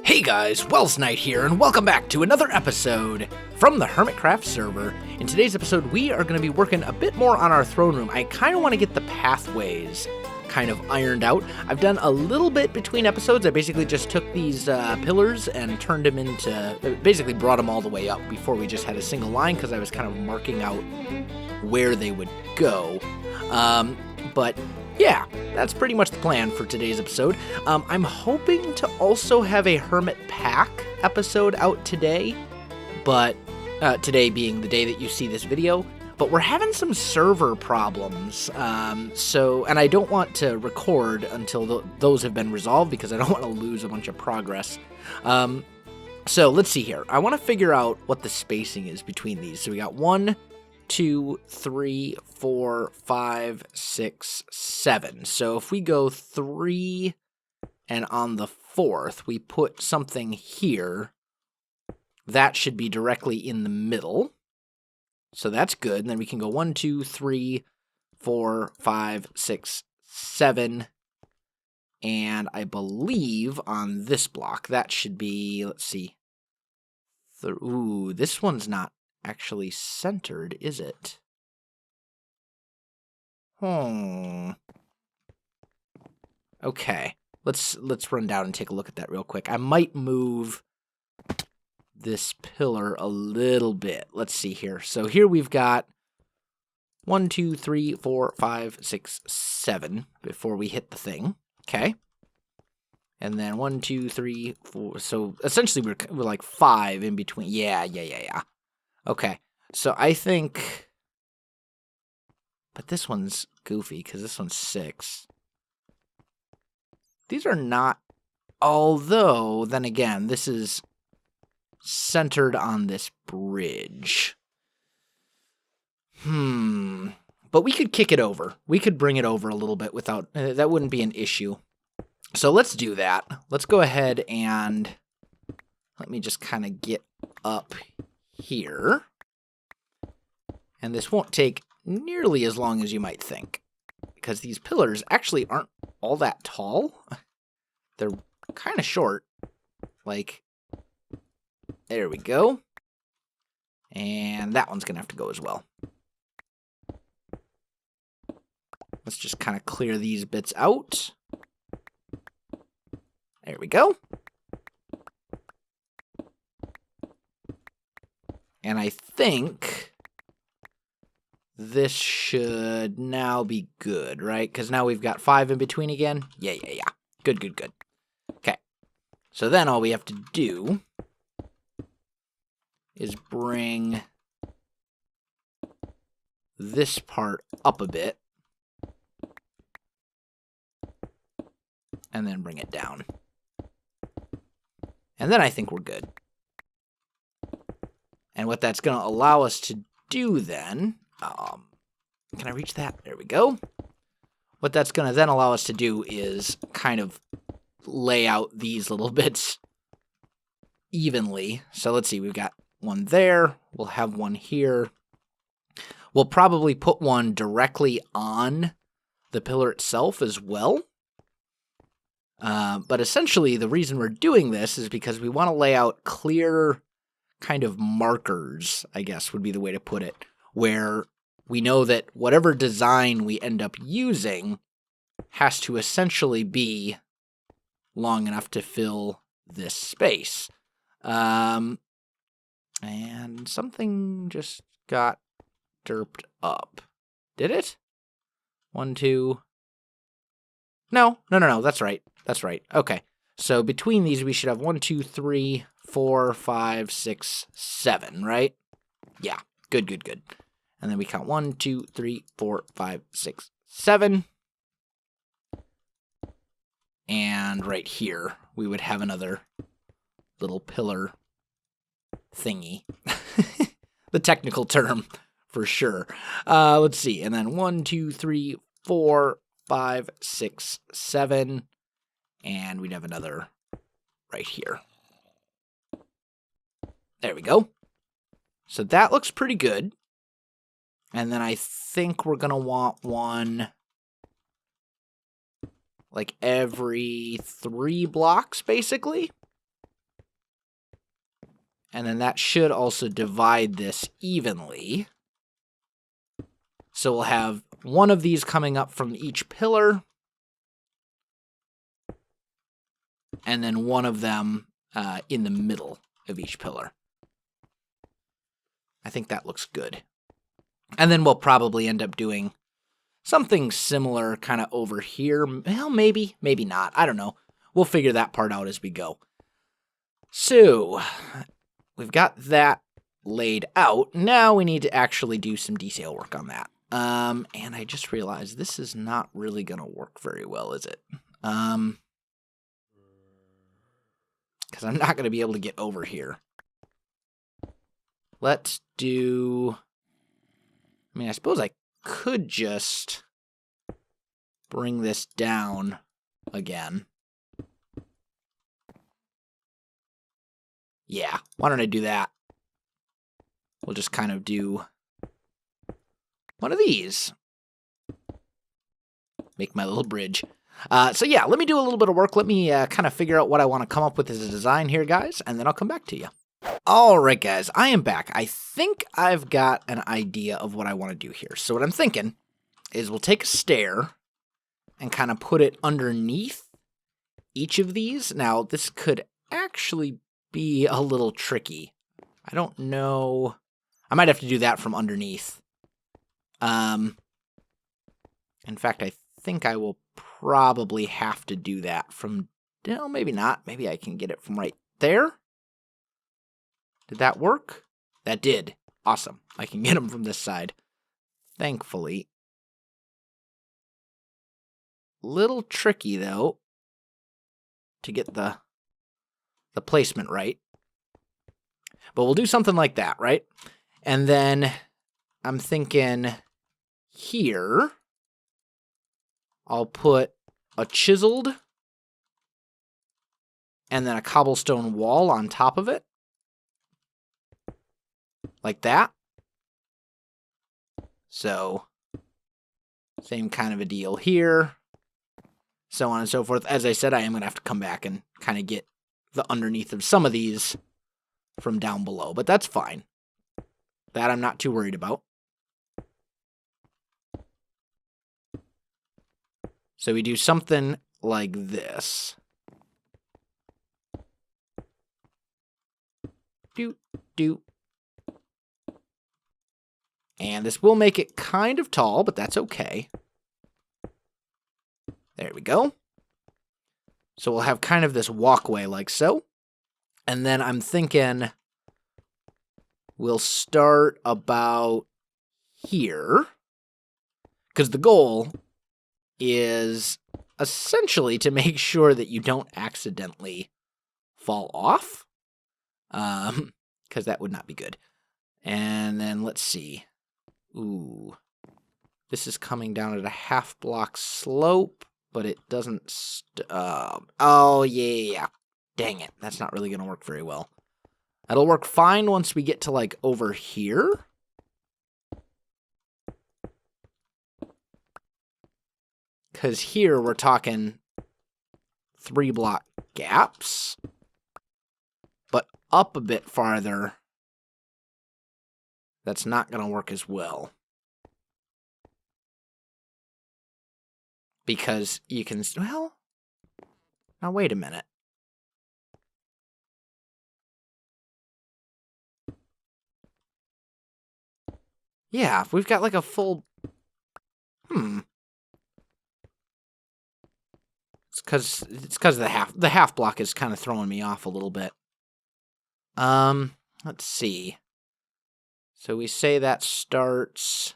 Hey guys, Welsknight here, and welcome back to another episode from the Hermitcraft server. In today's episode, we are going to be working a bit more on our throne room. I kind of want to get the pathways kind of ironed out. I've done a little bit between episodes. I basically just took these pillars and turned them into, basically brought them all the way up before we just had a single line because I was kind of marking out where they would go. But yeah, that's pretty much the plan for today's episode. I'm hoping to also have a Hermit Pack episode out today, but today being the day that you see this video. But we're having some server problems, and I don't want to record until those have been resolved because I don't want to lose a bunch of progress. So let's see here. I want to figure out what the spacing is between these. So we got 1, 2, 3, 4, 5, 6, 7. So if we go 3 and on the 4th, we put something here, that should be directly in the middle. So that's good. And then we can go 1, 2, 3, 4, 5, 6, 7. And I believe on this block, that should be, let's see. Ooh, this one's not actually centered, is it? Okay. Let's run down and take a look at that real quick. I might move this pillar a little bit. Let's see here. So here we've got 1, 2, 3, 4, 5, 6, 7 before we hit the thing. Okay. And then 1, 2, 3, 4. So essentially we're like 5 in between. Yeah. Okay. So I think, but this one's goofy because this one's 6. These are not, although then again, this is centered on this bridge. But we could kick it over. We could bring it over a little bit without, that wouldn't be an issue. So let's do that. Let's go ahead and let me just kind of get up here. And this won't take nearly as long as you might think, because these pillars actually aren't all that tall. They're kind of short. Like, there we go. And that one's going to have to go as well. Let's just kind of clear these bits out. There we go. And I think this should now be good, right? Because now we've got 5 in between again. Yeah. Good. Okay. So then all we have to do is bring this part up a bit. And then bring it down. And then I think we're good. And what that's going to allow us to do then, can I reach that? There we go. What that's going to then allow us to do is kind of lay out these little bits evenly. So let's see, we've got one there. We'll have one here. We'll probably put one directly on the pillar itself as well. But essentially, the reason we're doing this is because we want to lay out clear kind of markers, I guess would be the way to put it, where we know that whatever design we end up using has to essentially be long enough to fill this space. And something just got derped up. Did it? 1, 2... No, that's right. Okay. So between these, we should have 1, 2, 3, 4, 5, 6, 7, right? Yeah. Good. And then we count 1, 2, 3, 4, 5, 6, 7. And right here, we would have another little pillar thingy. The technical term, for sure. Let's see. And then 1, 2, 3, 4, 5, 6, 7, and we'd have another right here. There we go. So that looks pretty good. And then I think we're going to want one like every 3 blocks, basically. And then that should also divide this evenly. So we'll have one of these coming up from each pillar. And then one of them in the middle of each pillar. I think that looks good. And then we'll probably end up doing something similar kind of over here. Well, maybe not. I don't know. We'll figure that part out as we go. So, we've got that laid out. Now we need to actually do some detail work on that. And I just realized this is not really going to work very well, is it? Because I'm not going to be able to get over here. Let's do... I mean, I suppose I could just bring this down again. Yeah, why don't I do that? We'll just kind of do one of these. Make my little bridge. So yeah, let me do a little bit of work. Let me kind of figure out what I want to come up with as a design here, guys, and then I'll come back to you. All right, guys, I am back. I think I've got an idea of what I want to do here. So what I'm thinking is we'll take a stair and kind of put it underneath each of these. Now, this could actually be a little tricky. I don't know. I might have to do that from underneath. In fact, I think I will probably have to do that from, no, maybe not. Maybe I can get it from right there. Did that work? That did. Awesome. I can get them from this side. Thankfully. Little tricky, though, to get the placement right. But we'll do something like that, right? And then I'm thinking here, I'll put a chiseled and then a cobblestone wall on top of it. Like that. So, same kind of a deal here. So on and so forth. As I said, I am going to have to come back and kind of get the underneath of some of these from down below. But that's fine. That I'm not too worried about. So we do something like this. Do. And this will make it kind of tall, but that's okay. There we go. So we'll have kind of this walkway like so. And then I'm thinking we'll start about here. Because the goal is essentially to make sure that you don't accidentally fall off. Because that would not be good. And then let's see. Ooh. This is coming down at a half block slope, but it doesn't oh, yeah. Dang it. That's not really going to work very well. That'll work fine once we get to, like, over here. Because here we're talking 3 block gaps. But up a bit farther, that's not going to work as well. Because you can, well, now wait a minute. Yeah, if we've got like a full, It's because of the half block is kind of throwing me off a little bit. Let's see. So we say that starts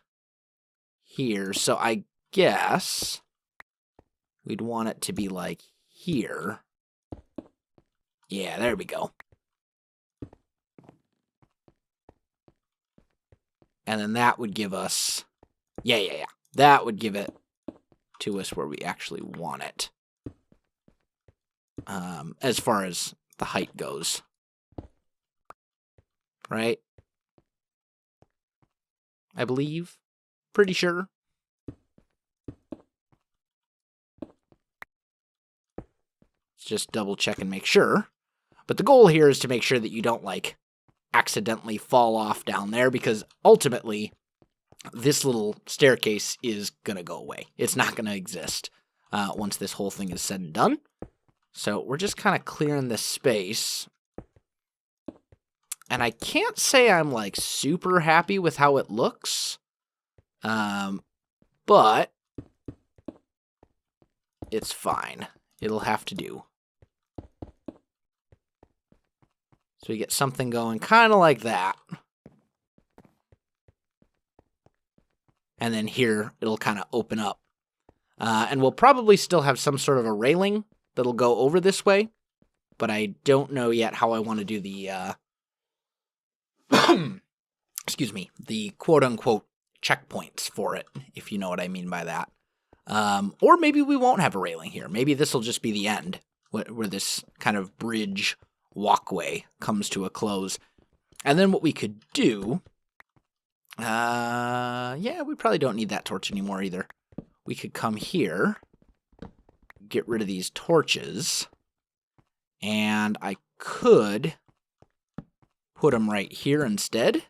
here. So I guess we'd want it to be like here. Yeah, there we go. And then that would give us, yeah. That would give it to us where we actually want it. As far as the height goes. Right? I believe. Pretty sure. Let's just double check and make sure. But the goal here is to make sure that you don't, like, accidentally fall off down there, because ultimately this little staircase is going to go away. It's not going to exist once this whole thing is said and done. So we're just kind of clearing this space. And I can't say I'm like super happy with how it looks. But it's fine. It'll have to do. So we get something going kind of like that. And then here, it'll kind of open up. And we'll probably still have some sort of a railing that'll go over this way. But I don't know yet how I want to do the, excuse me, the quote-unquote checkpoints for it, if you know what I mean by that. Or maybe we won't have a railing here. Maybe this will just be the end, where this kind of bridge walkway comes to a close. And then what we could do... yeah, we probably don't need that torch anymore either. We could come here, get rid of these torches, and I could put them right here instead.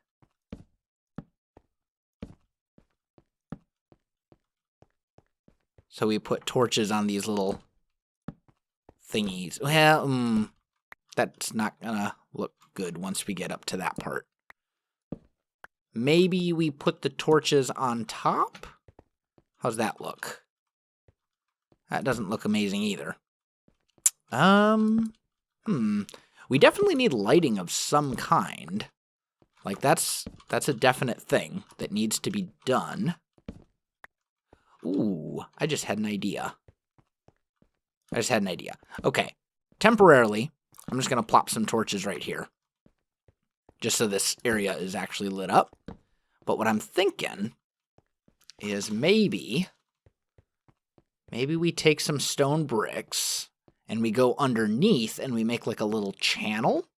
So we put torches on these little thingies. Well, that's not gonna look good once we get up to that part. Maybe we put the torches on top? How's that look? That doesn't look amazing either. We definitely need lighting of some kind. Like, that's a definite thing that needs to be done. Ooh, I just had an idea. Okay, temporarily, I'm just going to plop some torches right here. Just so this area is actually lit up. But what I'm thinking is maybe we take some stone bricks and we go underneath and we make like a little channel.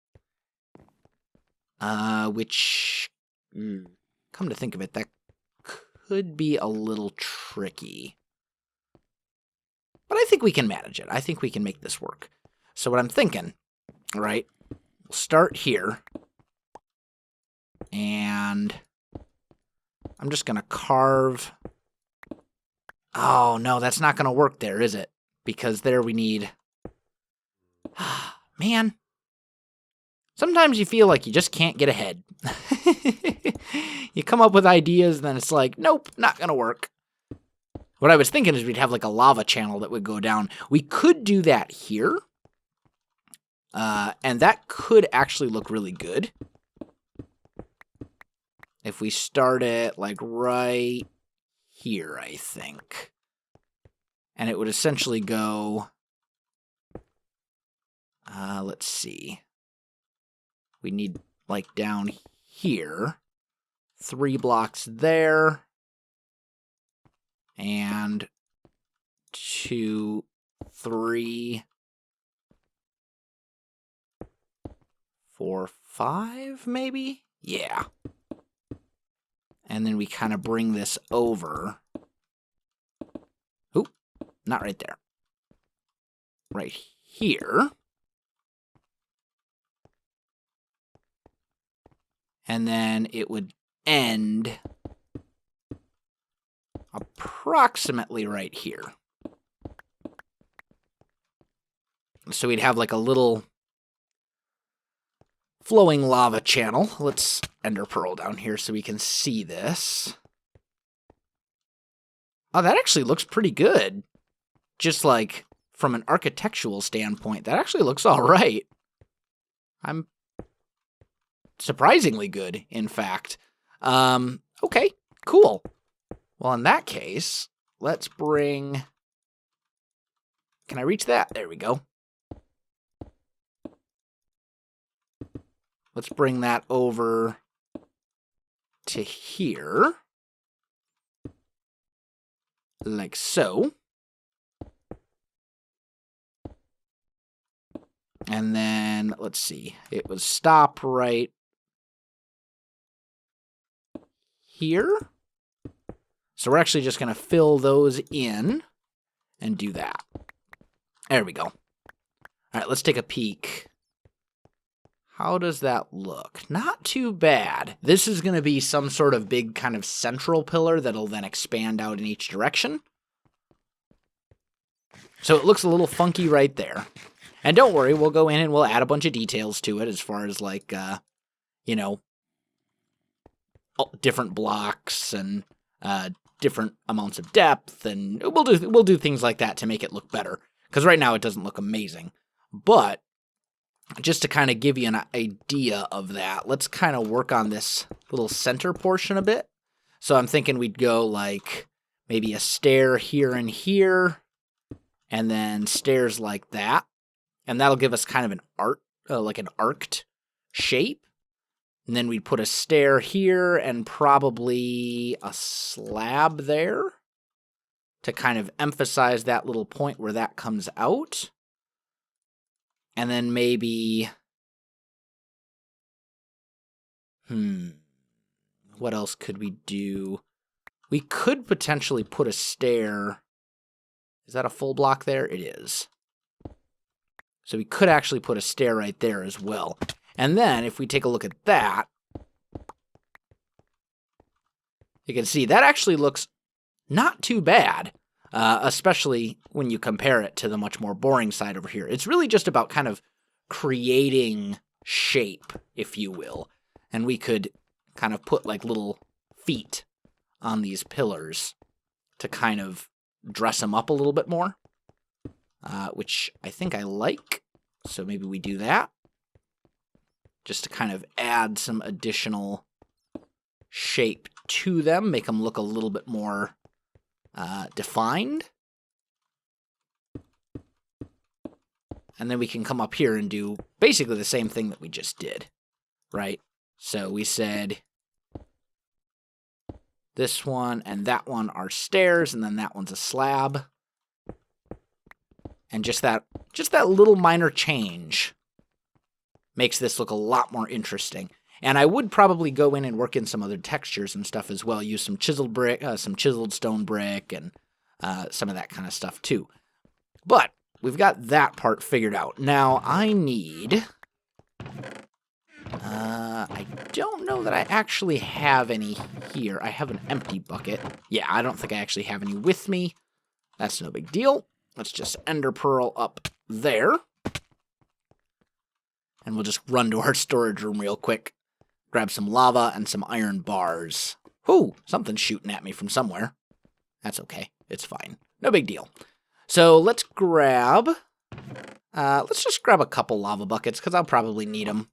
Which, come to think of it, that could be a little tricky. But I think we can manage it. I think we can make this work. So what I'm thinking, right, we'll start here. And I'm just going to carve... Oh, no, that's not going to work there, is it? Because there we need... Man. Sometimes you feel like you just can't get ahead. You come up with ideas, and then it's like, nope, not going to work. What I was thinking is we'd have like a lava channel that would go down. We could do that here. And that could actually look really good. If we start it, like, right here, I think. And it would essentially go... let's see. We need, like, down here. 3 blocks there. And 2, 3, 4, 5, maybe? Yeah. And then we kind of bring this over. Oop, not right there. Right here. And then it would end approximately right here. So we'd have like a little flowing lava channel. Let's ender pearl down here so we can see this. Oh, that actually looks pretty good. Just like from an architectural standpoint, that actually looks all right. I'm surprisingly good, in fact. Okay, cool. Well, in that case, let's bring... Can I reach that? There we go. Let's bring that over to here. Like so. And then, let's see. It would stop right here. So we're actually just going to fill those in and do that. There we go. All right, let's take a peek. How does that look? Not too bad. This is going to be some sort of big kind of central pillar that'll then expand out in each direction. So it looks a little funky right there. And don't worry, we'll go in and we'll add a bunch of details to it as far as like, you know, different blocks and different amounts of depth, and we'll do things like that to make it look better. Because right now it doesn't look amazing. But just to kind of give you an idea of that, let's kind of work on this little center portion a bit. So I'm thinking we'd go like maybe a stair here and here, and then stairs like that. And that'll give us kind of like an arced shape. And then we'd put a stair here and probably a slab there to kind of emphasize that little point where that comes out. And then maybe, what else could we do? We could potentially put a stair. Is that a full block there? It is. So we could actually put a stair right there as well. And then if we take a look at that, you can see that actually looks not too bad. Especially when you compare it to the much more boring side over here. It's really just about kind of creating shape, if you will. And we could kind of put like little feet on these pillars to kind of dress them up a little bit more, which I think I like. So maybe we do that, just to kind of add some additional shape to them, make them look a little bit more defined. And then we can come up here and do basically the same thing that we just did, right? So we said this one and that one are stairs, and then that one's a slab. And just that little minor change makes this look a lot more interesting. And I would probably go in and work in some other textures and stuff as well. Use some chiseled brick, some chiseled stone brick, and some of that kind of stuff too. But we've got that part figured out. Now I need. I don't know that I actually have any here. I have an empty bucket. Yeah, I don't think I actually have any with me. That's no big deal. Let's just ender pearl up there. And we'll just run to our storage room real quick. Grab some lava and some iron bars. Whoo, something's shooting at me from somewhere. That's okay. It's fine. No big deal. So let's just grab a couple lava buckets, because I'll probably need them.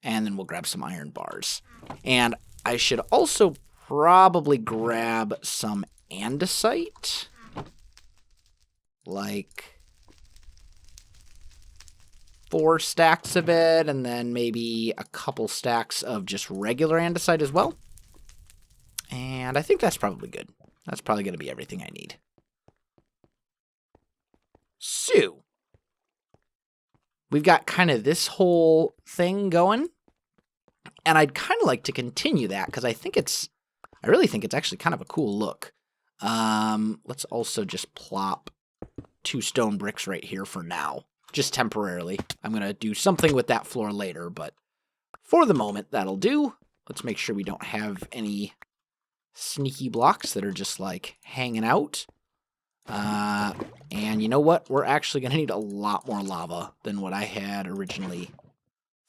And then we'll grab some iron bars. And I should also probably grab some andesite. Like 4 stacks of it, and then maybe a couple stacks of just regular andesite as well. And I think that's probably good. That's probably going to be everything I need. So, we've got kind of this whole thing going, and I'd kind of like to continue that, because I really think it's actually kind of a cool look. Let's also just plop 2 stone bricks right here for now. Just temporarily. I'm going to do something with that floor later, but for the moment, that'll do. Let's make sure we don't have any sneaky blocks that are just, like, hanging out. And you know what? We're actually going to need a lot more lava than what I had originally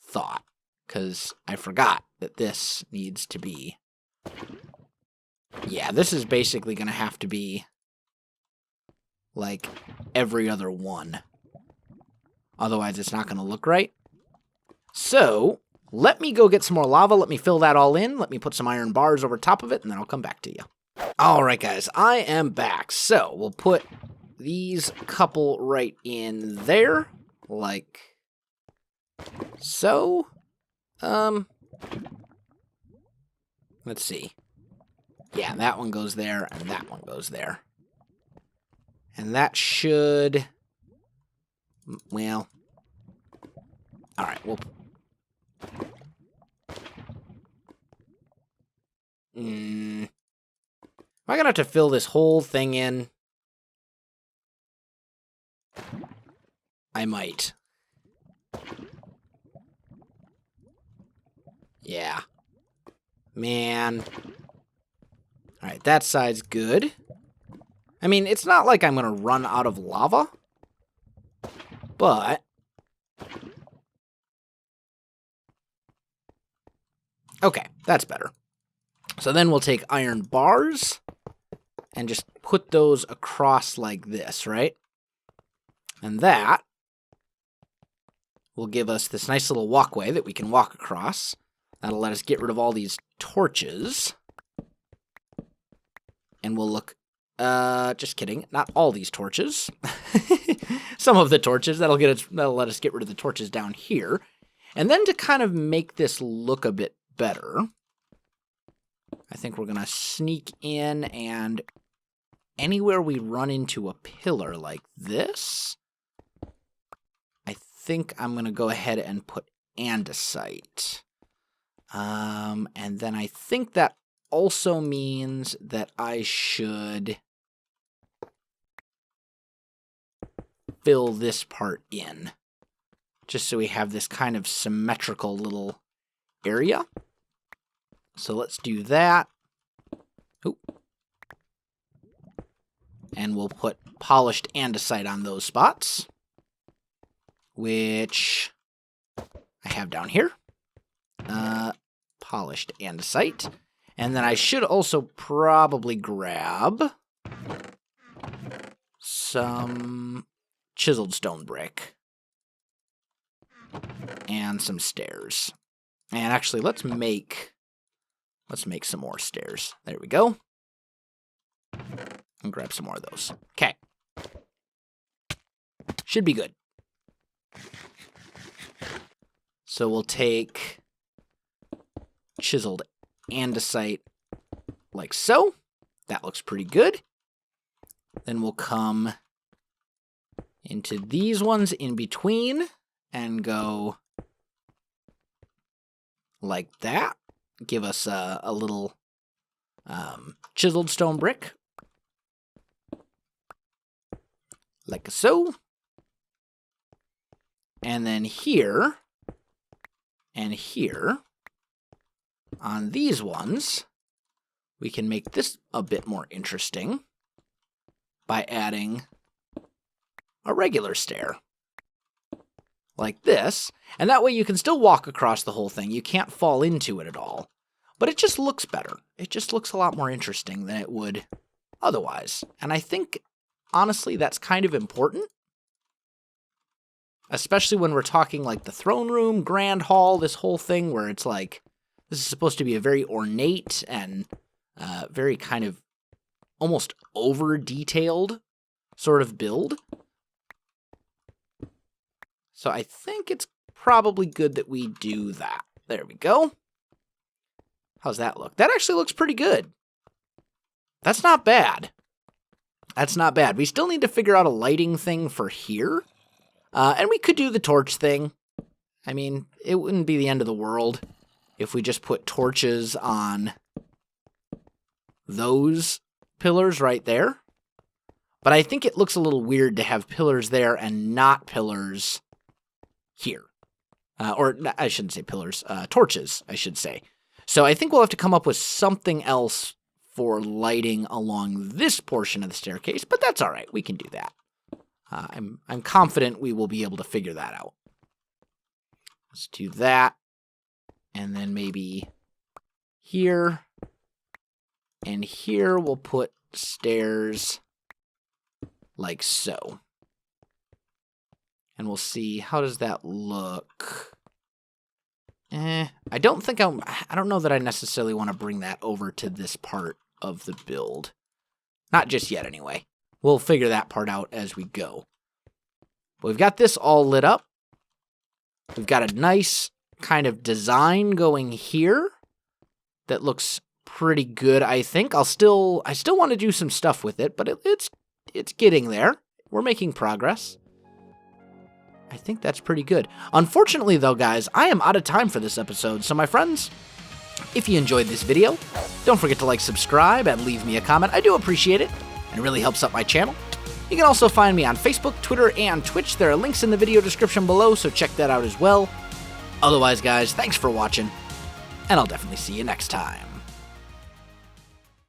thought, because I forgot that this needs to be... Yeah, this is basically going to have to be, like, every other one. Otherwise, it's not going to look right. So, let me go get some more lava. Let me fill that all in. Let me put some iron bars over top of it, and then I'll come back to you. All right, guys, I am back. So, we'll put these couple right in there, like so. Let's see. Yeah, that one goes there, and that one goes there. And that should... Well, all right, we'll... Am I going to have to fill this whole thing in? I might. Yeah. Man. Alright, that side's good. I mean, it's not like I'm going to run out of lava. But... okay, that's better. So then we'll take iron bars and just put those across like this, right? And that will give us this nice little walkway that we can walk across. That'll let us get rid of all these torches. And we'll look... just kidding. Not all these torches. Some of the torches. That'll let us get rid of the torches down here. And then to kind of make this look a bit better, I think we're going to sneak in, and anywhere we run into a pillar like this, I think I'm going to go ahead and put andesite. And then I think that also means that I should fill this part in, just so we have this kind of symmetrical little area. So let's do that. Oop. And we'll put polished andesite on those spots, which I have down here. Polished andesite. And then I should also probably grab some chiseled stone brick and some stairs. And actually, let's make some more stairs. There we go. And grab some more of those. Okay. Should be good. So we'll take chiseled andesite like so. That looks pretty good. Then we'll come into these ones in between and go like that. Give us a little chiseled stone brick. Like so. And then here and here, on these ones, we can make this a bit more interesting by adding a regular stair. Like this. And that way you can still walk across the whole thing. You can't fall into it at all. But it just looks better. It just looks a lot more interesting than it would otherwise. And I think, honestly, that's kind of important. Especially when we're talking like the throne room, grand hall, this whole thing where it's like, this is supposed to be a very ornate and very kind of almost over-detailed sort of build. So I think it's probably good that we do that. There we go. How's that look? That actually looks pretty good. That's not bad. That's not bad. We still need to figure out a lighting thing for here. And we could do the torch thing. I mean, it wouldn't be the end of the world if we just put torches on those pillars right there. But I think it looks a little weird to have pillars there and not pillars here. Or I shouldn't say pillars, torches, I should say. So I think we'll have to come up with something else for lighting along this portion of the staircase, but that's all right. We can do that. I'm confident we will be able to figure that out. Let's do that. And then maybe here and here we'll put stairs like so. And we'll see, how does that look? I don't know that I necessarily want to bring that over to this part of the build. Not just yet, anyway. We'll figure that part out as we go. But we've got this all lit up. We've got a nice kind of design going here that looks pretty good, I think. I still want to do some stuff with it, but it's getting there. We're making progress. I think that's pretty good. Unfortunately, though, guys, I am out of time for this episode. So, my friends, if you enjoyed this video, don't forget to like, subscribe, and leave me a comment. I do appreciate it, and it really helps out my channel. You can also find me on Facebook, Twitter, and Twitch. There are links in the video description below, so check that out as well. Otherwise, guys, thanks for watching, and I'll definitely see you next time.